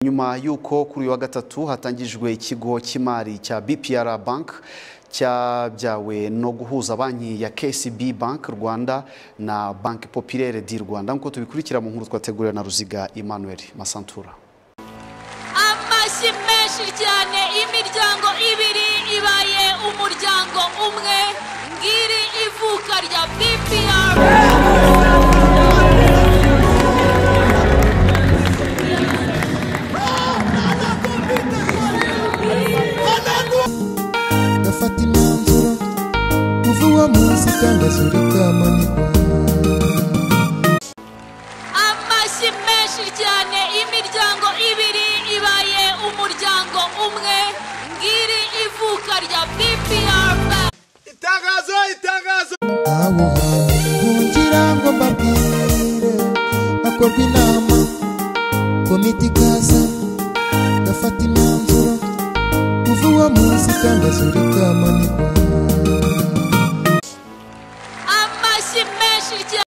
Nyuma yuko kuri uyu wa gatatu hatangijwe ikigo cy'imari cya BPR Bank cyabyawe no guhuza banki ya KCB Bank Rwanda na Banque Populaire du Rwanda nkuko tubikurikira mu nkuru twategurira na Ruziga Emmanuel Masantura. Amashyi menshi cyane, imiryango ibiri ibaye umuryango umwe, ngiri ivuka rya BPR. Amashyi menshi cyane, imiryango ibiri ibaye umuryango umwe, ngiri ivuka rya BPR. Itangazo aho kungira ngo mbabwire akorwa inama komite ikaza gafata imyanzuro kuva uwo munsi itangazo rikamanikwa. Amashyi menshi cyane.